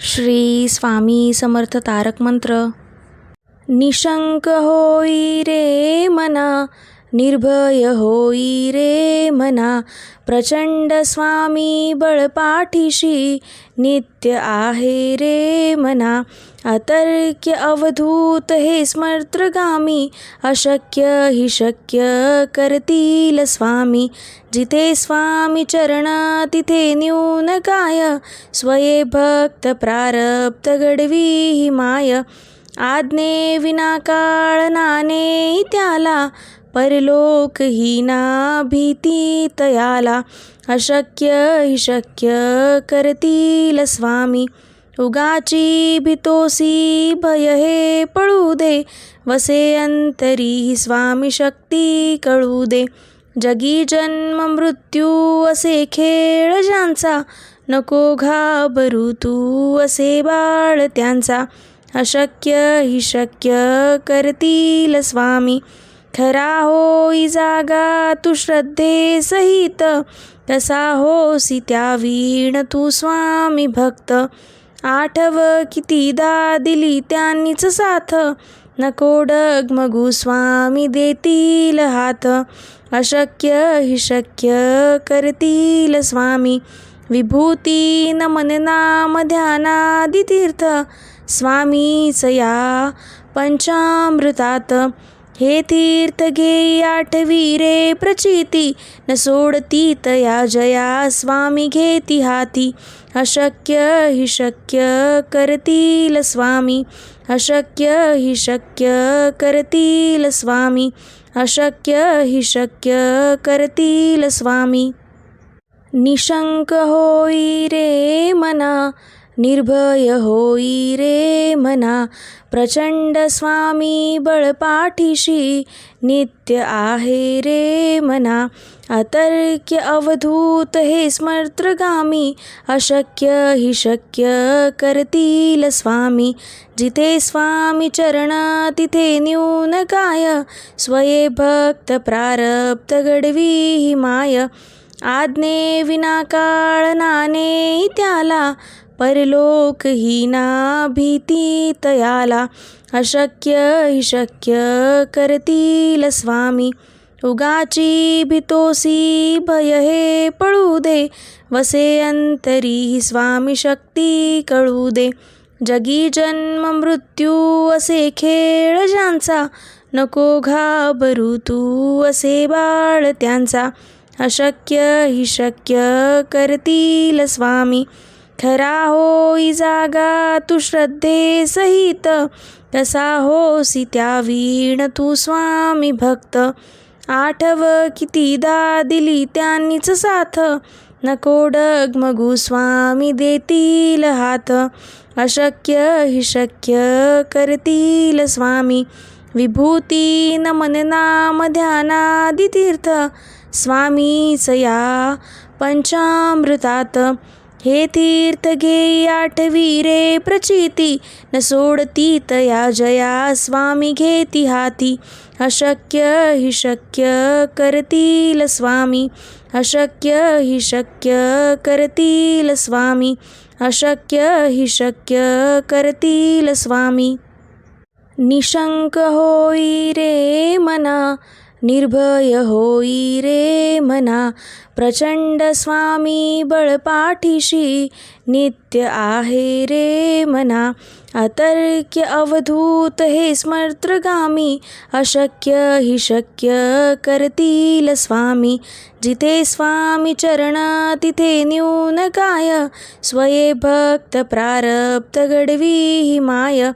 श्री स्वामी समर्थ तारक मंत्र. निशंक होई रे मना, निर्भय होई रे मना, प्रचंड स्वामी बळपाठीशी नित्य आहे रे मना. अतर्क्य अवधूत हे स्मर्त्रगामी, अशक्य हि शक्य करतील स्वामी. जिथे स्वामी चरण तिथे न्यून काय, स्वये भक्त प्रारब्ध घडवी ही माय. आज्ञे विना काळ नाने त्याला, परलोक ही ना भीती तयाला. अशक्य हि शक्य करतील स्वामी. उगाची भीतोसी भय हे पळू दे, वसे अंतरी स्वामी शक्ती कळू दे. जगी जन्म मृत्यू असे खेळ ज्यांचा, नको घाबरू तू असे बाळ त्यांचा. अशक्य हि शक्य करतील स्वामी. खरा होई जागा तू श्रद्धे सहित, कसा होसी त्या वीण तू स्वामी भक्त. आठव कितीदा दिली त्यांनीच साथ, नको डगमगू स्वामी देतील हात. अशक्य हि शक्य करतील स्वामी. विभूती नमन नाम ध्यानादि तीर्थ, स्वामीच या पंचामृतात. हे तीर्थ घे आठवी रे प्रचिती, न सोडती तया जया स्वामी घेती हाती. अशक्य हि शक्य करतील स्वामी. अशक्य हि शक्य करतील स्वामी. अशक्य हि शक्य करतील स्वामी. निशंक होई रे मना, निर्भय होई रे मना, प्रचंड स्वामी बळपाठीशी नित्य आहे रे मना. अतर्क्य अवधूत हे स्मर्त्रगामी, अशक्य हि शक्य करतील स्वामी. जिथे स्वामी चरण तिथे न्यून काय, स्वये भक्त प्रारब्ध घडवी ही माय. आज्ञे विना काळ नाने त्याला, परलोक ही ना भीती तयाला. अशक्य हि शक्य करतील स्वामी. उगाची भीतोसी भय हे पळू दे, वसे अंतरी स्वामी शक्ती कळू दे. जगी जन्म मृत्यू असे खेळ ज्यांचा, नको घाबरू तू असे बाळ त्यांचा. अशक्य हि शक्य करतील स्वामी. खरा होई जागा तू श्रद्धे सहित, कसा होसी त्या वीण तू स्वामी भक्त. आठव कितीदा दिली त्यांनीच साथ, नको डगमगू स्वामी देतील हात. अशक्य हि शक्य करतील स्वामी. विभूती नमन नाम ध्यानादि तीर्थ, स्वामीच या पंचामृतात. हे तीर्थ घे आठवी रे प्रचिती, न सोडती तया जया स्वामी घेती हाती. अशक्य हि शक्य करतील स्वामी. अशक्य हि शक्य करतील स्वामी. अशक्य हि शक्य करतील स्वामी. निशंक होई रे मना, निर्भय होई रे मना, प्रचंड स्वामी बळपाठीशी नित्य आहे रे मना. अतर्क्य अवधूत हे स्मर्त्रगामी, अशक्य हि शक्य करतील स्वामी. जिथे स्वामी चरण तिथे न्यून काय, स्वये भक्त प्रारब्ध घडवी ही माय.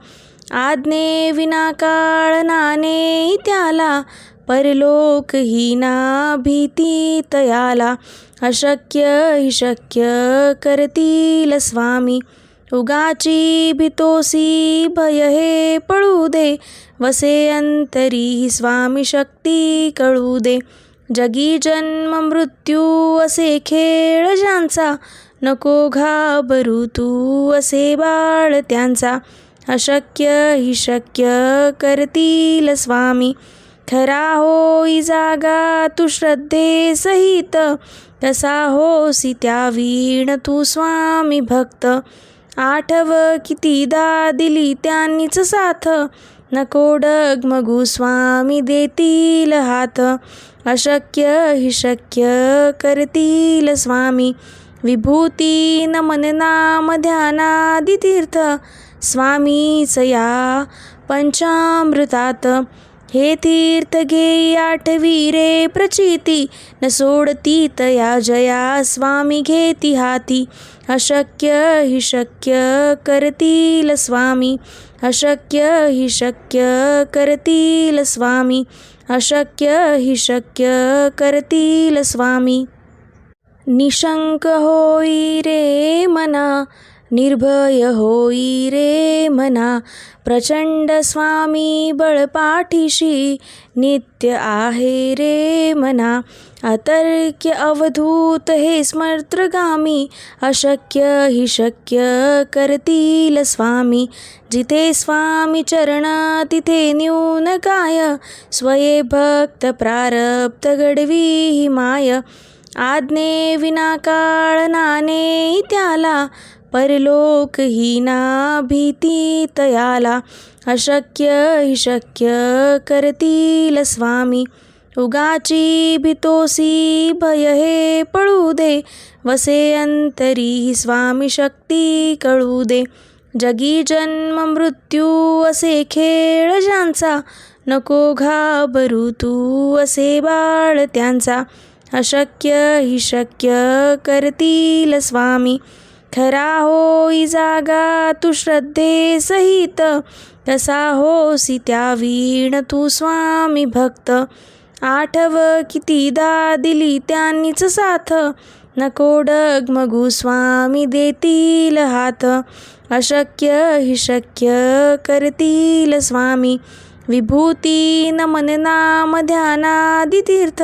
आज्ञे विना काळ नाने त्याला, परलोक ही ना भीती तयाला. अशक्य हि शक्य करतील स्वामी. उगाची भीतोसी भय हे पळू दे, वसे अंतरी स्वामी शक्ती कळू दे. जगी जन्म मृत्यू असे खेळ ज्यांचा, नको घाबरू तू असे बाळ त्यांचा. अशक्य हि शक्य करतील स्वामी. खरा होई जागा तू श्रद्धे सहित, कसा होसी त्या वीण तू स्वामी भक्त. आठव कितीदा दिली त्यांनीच साथ, नको डगमगू स्वामी देतील हात. अशक्य हि शक्य करतील स्वामी, विभूती नमन नाम ध्यानादी तीर्थ. स्वामीच या पंचामृतात, हे तीर्थ घेई आठवी रे प्रचिती. न सोडती तया जया स्वामी घेती हाती. अशक्य हि शक्य करतील स्वामी, अशक्य हि शक्य करतील स्वामी, अशक्य हि शक्य करतील स्वामी. निशंक होई रे मना, निर्भय होई रे मना. प्रचंड स्वामी बळपाठीशी, नित्य आहे रे मना. अतर्क्य अवधूत हे स्मर्त्रगामी, अशक्य हि शक्य करतील स्वामी. जिथे स्वामी चरण तिथे न्यून काय, स्वये भक्त प्रारब्ध घडवी ही माय. आज्ञे विना काळ नाने त्याला, परलोक ही ना भीती तयाला. अशक्य हि शक्य करतील स्वामी, उगाची भीतोसी भय हे पळू दे. वसे अंतरी ही स्वामी शक्ती कळू दे. जगी जन्म मृत्यू असे खेळ ज्यांचा, नको घाबरू तू असे बाळ त्यांचा. अशक्य हि शक्य करतील स्वामी, खरा होई जागा तू श्रद्धे सहित. कसा होसी त्या वीण तू स्वामी भक्त. आठव कितीदा दिली त्यांनीच साथ, नको डगमगू स्वामी देतील हात. अशक्य हि शक्य करतील स्वामी, विभूती नमन नाम ध्यानादी तीर्थ.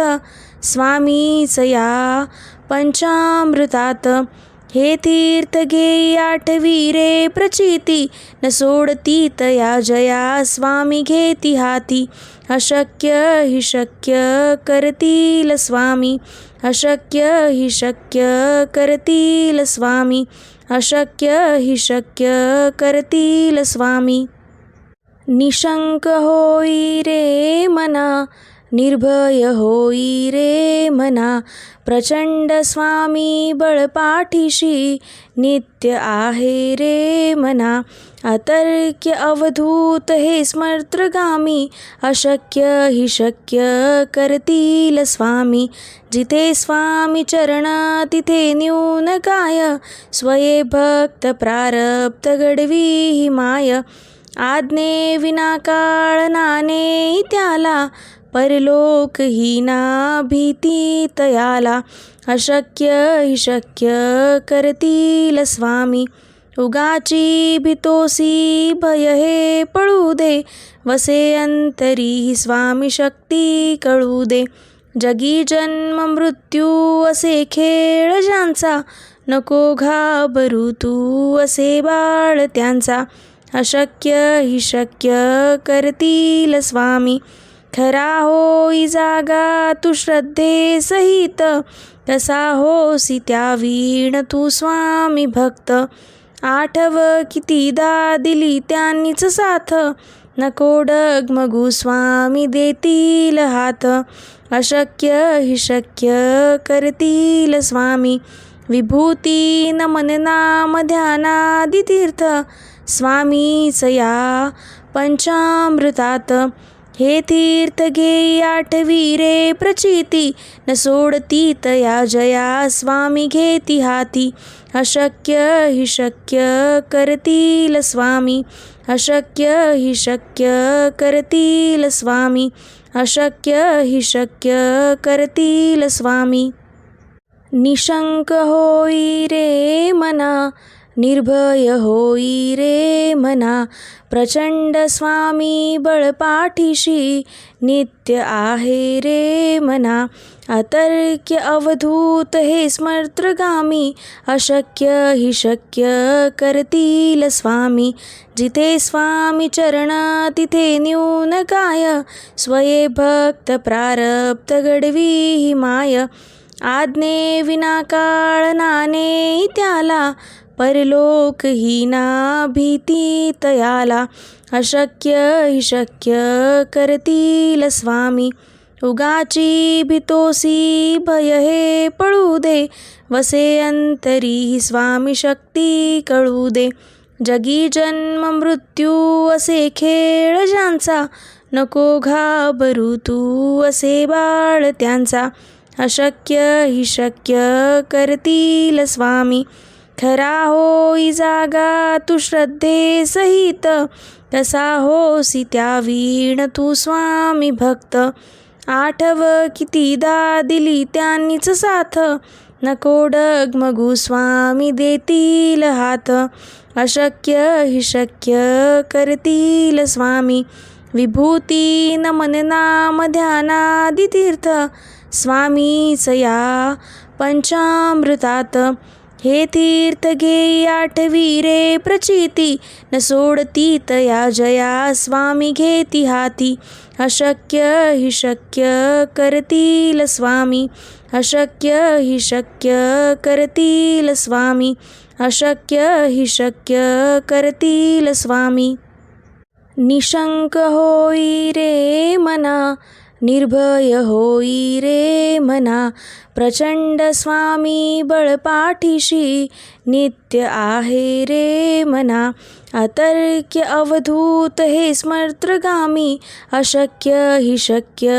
स्वामीच या पंचामृतात, हे तीर्थ घेई आठवी रे प्रचिती. न सोडती तया जया स्वामी घेती हाती. अशक्य हि शक्य करतील स्वामी, अशक्य हि शक्य करतील स्वामी, अशक्य हि शक्य करतील स्वामी. निशंक होई रे मना, निर्भय होई रे मना. प्रचंड स्वामी बळपाठीशी, नित्य आहे रे मना. अतर्क्य अवधूत हे स्मर्त्रगामी, अशक्य हि शक्य करतील स्वामी. जिथे स्वामी चरण तिथे न्यून काय, स्वये भक्त प्रारब्ध घडवी ही माय. आज्ञे विना काळ नाने त्याला, परलोक ही ना भीती तयाला. अशक्य हि शक्य करतील स्वामी, उगाची भीतोसी भय हे पळू दे. वसे अंतरी ही स्वामी शक्ती कळू दे. जगी जन्म मृत्यू असे खेळ ज्यांचा, नको घाबरू तू असे बाळ त्यांचा. अशक्य हि शक्य करतील स्वामी, खरा होई जागा तू श्रद्धे सहित. कसा होसी त्या वीण तू स्वामी भक्त. आठव कितीदा दिली त्यांनीच साथ, नको डगमगू स्वामी देतील हात. अशक्य हि शक्य करतील स्वामी, विभूती नमन नाम ध्यानादी तीर्थ. स्वामीच या पंचामृतात, हे तीर्थ घेई आठवी रे प्रचिती. न सोडती तया जया स्वामी घेती हाती. अशक्य हि शक्य करतील स्वामी, अशक्य हि शक्य करतील स्वामी, अशक्य हि शक्य करतील स्वामी. निशंक होई रे मना, निर्भय होई रे मना. प्रचंड स्वामी बळपाठीशी, नित्य आहे रे मना. अतर्क्य अवधूत हे स्मर्त्रगामी, अशक्य हि शक्य करतील स्वामी. जिथे स्वामी चरण तिथे न्यून काय, स्वये भक्त प्रारब्ध घडवी ही माय. आज्ञे विना काळ नाने त्याला, परलोकहीना भीती तयाला. अशक्य हि शक्य करतील स्वामी. उगाची भीतोसी भय हे पळू दे. वसे अंतरी ही स्वामी शक्ती कळू दे. जगी जन्म मृत्यू असे खेळ ज्यांचा. नको घाबरू तू असे बाळ त्यांचा. अशक्य हि शक्य करतील स्वामी. खरा होई जागा तू श्रद्धे सहित. कसा होसी त्या वीण तू स्वामी भक्त. आठव कितीदा दिली त्यांनीच साथ. नको डगमगू स्वामी देतील हात. अशक्य हि शक्य करतील स्वामी. विभूती नमन नाम ध्यानादि तीर्थ. स्वामीच या पंचामृतात. हे तीर्थ घे आठवी रे प्रचिती. न सोडती तया जया स्वामी घेती हाती. अशक्य हि शक्य करतील स्वामी. अशक्य हि शक्य करतील स्वामी. अशक्य हि शक्य करतील स्वामी. निशंक होई रे मना. निर्भय होई रे मना. प्रचंड स्वामी बळपाठीशी. नित्य आहे रे मना. अतर्क्य अवधूत हे स्मर्त्रगामी. अशक्य हि शक्य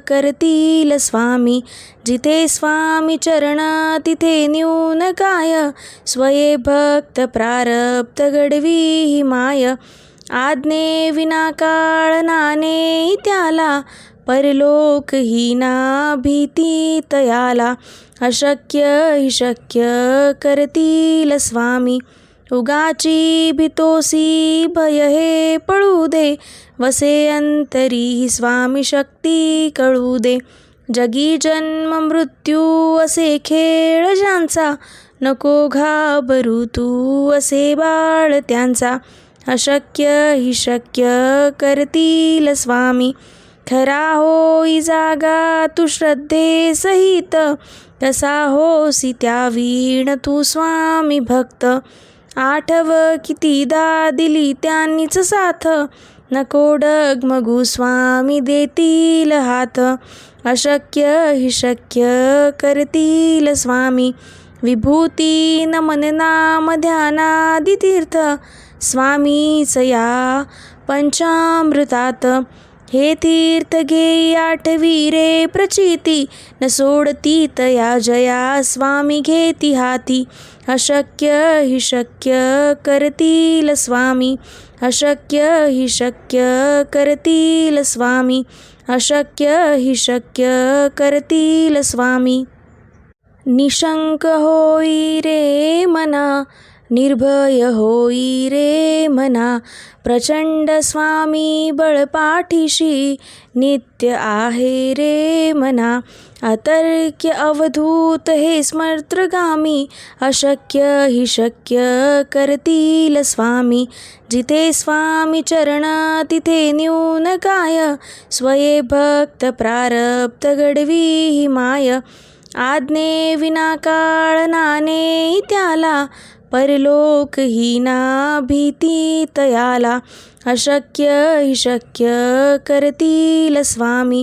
करतील स्वामी. जिथे स्वामी चरण तिथे न्यून काय. स्वये भक्त प्रारब्ध घडवी ही माय. आज्ञे विना काळ नाने त्याला. परलोकहीना भीती तयाला. अशक्य हि शक्य करतील स्वामी. उगाची भीतोसी भय हे पळू दे. वसे अंतरी ही स्वामी शक्ती कळू दे. जगी जन्म मृत्यू असे खेळ ज्यांचा. नको घाबरू तू असे बाळ त्यांचा. अशक्य हि शक्य करतील स्वामी. खरा होई जागा तू श्रद्धे सहित. कसा होसी त्या वीण तू स्वामी भक्त. आठव कितीदा दिली त्यांनीच साथ. नको डगमगू स्वामी देतील हात. अशक्य हि शक्य करतील स्वामी. विभूती नमन नाम ध्यानादि तीर्थ. स्वामीच या पंचामृतात. हे तीर्थ घे आठवी रे प्रचिती. न सोडती तया जया स्वामी घेती हाती. अशक्य हि शक्य करतील स्वामी. अशक्य हि शक्य करतील स्वामी. अशक्य हि शक्य करतील स्वामी. निशंक होई रे मना. निर्भय होई रे मना. प्रचंड स्वामी बळपाठीशी. नित्य आहे रे मना. अतर्क्य अवधूत हे स्मर्त्रगामी. अशक्य हि शक्य करतील स्वामी. जिथे स्वामी चरण तिथे न्यून काय. स्वये भक्त प्रारब्ध घडवी ही माय. आज्ञे विना काळ नाने त्याला. परलोकहीना भीती तयाला. अशक्य हि शक्य करतील स्वामी.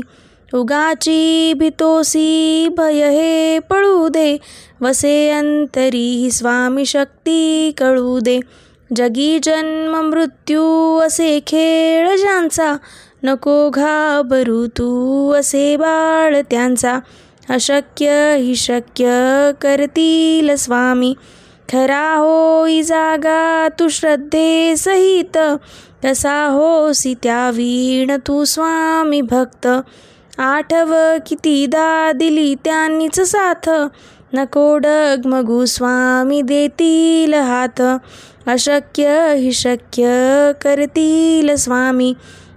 उगाची भीतोसी भय हे पळू दे. वसे अंतरी ही स्वामी शक्ती कळू दे. जगी जन्म मृत्यू असे खेळ ज्यांचा. नको घाबरू तू असे बाळ त्यांचा. अशक्य हि शक्य करतील स्वामी. खरा होई जागा तू श्रद्धे सहित. कसा होसी त्या वीण तू स्वामी भक्त. आठव कितीदा दिली त्यांनीच साथ. नको डगमगू स्वामी देतील हात. अशक्य हि शक्य करतील स्वामी.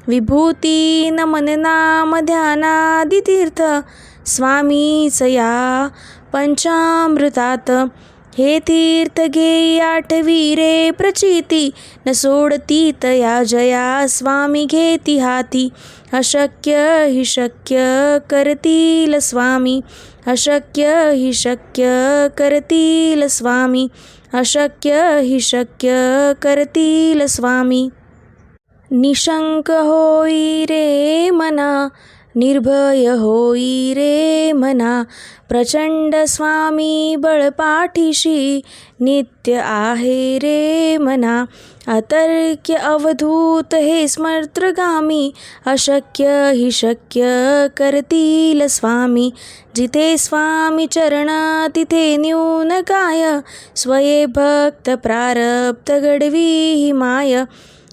विभूती नमन नाम ध्यानादि तीर्थ. स्वामीच या पंचामृतात. हे तीर्थ घेई आठवी रे प्रचिती, न सोडती तया जया स्वामी घेती हाती. अशक्य हि शक्य करतील स्वामी, अशक्य हि शक्य करतील स्वामी, अशक्य हि शक्य करतील स्वामी. निशंक होई रे मना, निर्भय होई रे मना, प्रचंड स्वामी बळपाठीशी नित्य आहे रे मना. अतर्क्य अवधूत हे स्मर्त्रगामी, अशक्य हि शक्य करतील स्वामी. जिथे स्वामी चरण तिथे न्यून काय, स्वये भक्त प्रारब्ध घडवी ही माय.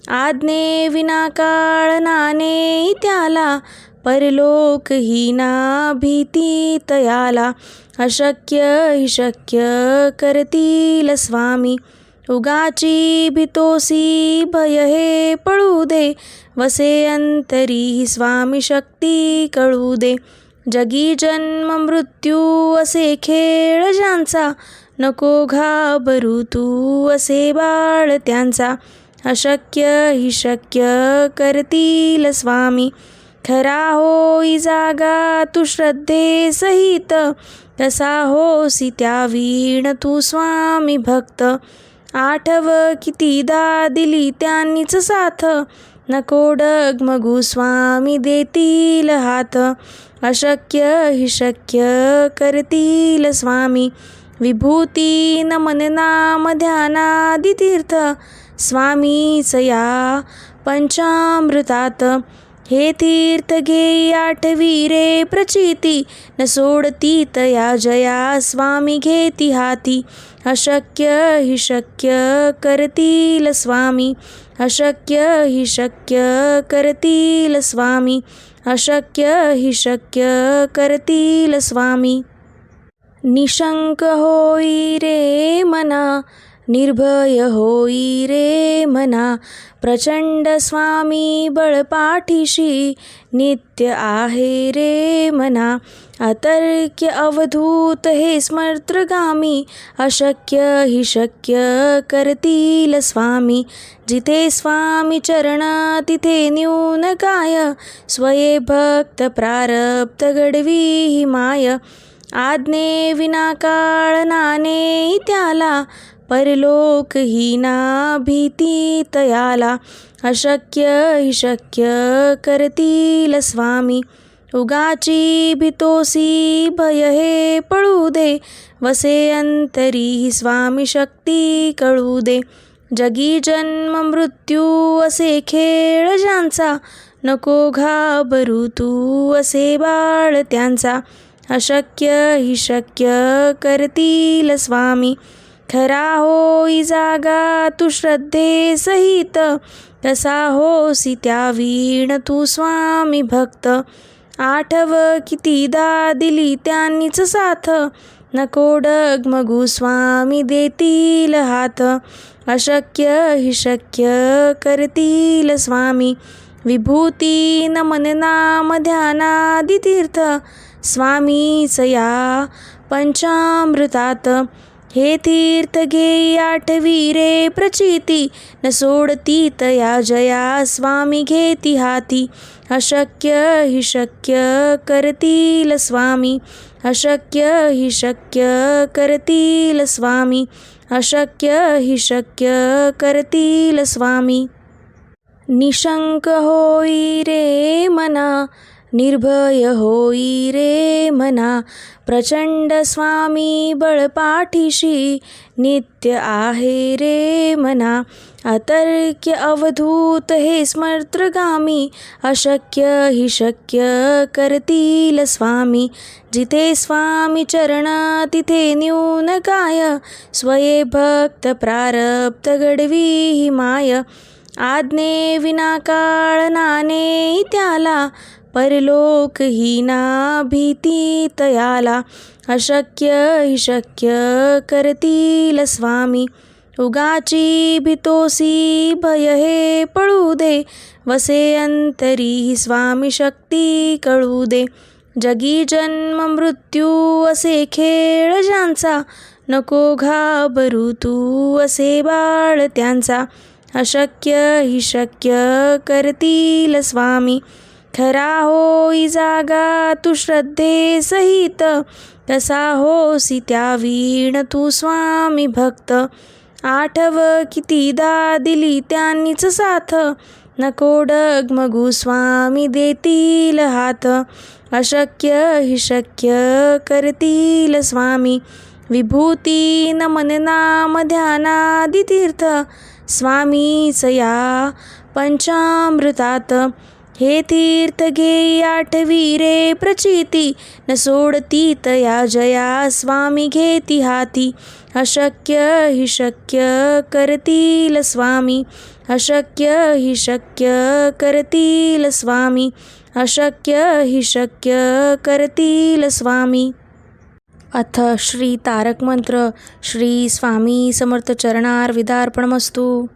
आज्ञे विना काळ नाने त्याला, परलोक ही ना भीती तयाला. अशक्य हि शक्य करतील स्वामी, उगाची भीतोसी भय हे पळू दे. वसे अंतरी स्वामी शक्ती कळू दे. जगी जन्म मृत्यू असे खेळ ज्यांचा, नको घाबरू तू असे बाळ त्यांचा. अशक्य हि शक्य करतील स्वामी, खरा होई जागा तू श्रद्धे सहित. तसा होसी त्या वीण तू स्वामी भक्त. आठव कितीदा दिली त्यांनीच साथ, नको डगमगू स्वामी देतील हात. अशक्य हि शक्य करतील स्वामी, विभूती नमन नाम ध्यानादि तीर्थ. स्वामीच या पंचामृतात, हे तीर्थ घेई आठवी रे प्रचिती. न सोडती तया जया स्वामी घेती हाती. अशक्य हि शक्य करतील स्वामी, अशक्य हि शक्य करतील स्वामी, अशक्य हि शक्य करतील स्वामी. निशंक होई रे मना, निर्भय होई रे मना, प्रचंड स्वामी बळपाठीशी नित्य आहे रे मना. अतर्क्य अवधूत हे स्मर्त्रगामी, अशक्य हि शक्य करतील स्वामी. जिथे स्वामी चरण तिथे न्यून काय, स्वये भक्त प्रारब्ध घडवी ही माय. आज्ञे विना काळ नाने त्याला, परलोक ही ना भीती तयाला. अशक्य हि शक्य करतील स्वामी, उगाची भीतोसी भय हे पळू दे. वसे अंतरी स्वामी शक्ती कळू दे. जगी जन्म मृत्यू असे खेळ ज्यांचा, नको घाबरू तू असे बाळ त्यांचा. अशक्य हि शक्य करतील स्वामी, खरा होई जागा तू श्रद्धे सहित. तसा होसी त्या वीण तू स्वामी भक्त. आठव कितीदा दिली त्यांनीच साथ, नको डगमगू स्वामी देतील हात. अशक्य हि शक्य करतील स्वामी, विभूती नमन नाम ध्यानादि तीर्थ. स्वामीच या पंचामृतात, हे तीर्थ घेई आठवी रे प्रचिती. न सोडती तया जया स्वामी घेती हाती. अशक्य हि शक्य करतील स्वामी, अशक्य हि शक्य करतील स्वामी, अशक्य हि शक्य करतील स्वामी. निशंक होई रे मना, निर्भय होई रे मना, प्रचंड स्वामी बळपाठीशी नित्य आहे रे मना. अतर्क्य अवधूत हे स्मर्त्रगामी, अशक्य हि शक्य करतील स्वामी. जिथे स्वामी चरण तिथे न्यून काय, स्वये भक्त प्रारब्ध घडवी ही माय. आज्ञे विना काळ नाने त्याला, परलोक ही ना भीती तयाला. अशक्य हि शक्य करतील स्वामी, उगाची भीतोसी भय हे पळू दे. वसे अंतरी स्वामी शक्ती कळू दे. जगी जन्म मृत्यू असे खेळ ज्यांचा, नको घाबरू तू असे बाळ त्यांचा. अशक्य ही शक्य करतील स्वामी. खरा होई जागा तू श्रद्धे सहित. कसा होसी त्या वीण तू स्वामी भक्त. आठव कितीदा दिली त्यांनीच साथ. नको डगमगू स्वामी देतील हात. अशक्य ही शक्य करतील स्वामी. विभूती नमन नाम ध्यानादि तीर्थ. स्वामीच या पंचामृतात. हे तीर्थ घे आठवी रे प्रचिती. न सोडती तया जया स्वामी घेती हाती. अशक्य ही शक्य करतील स्वामी. अशक्य ही शक्य करतील स्वामी. अशक्य ही शक्य करतील स्वामी. अथ श्री तारक मंत्र. श्री स्वामी समर्थ चरणार्विदार्पणमस्तु.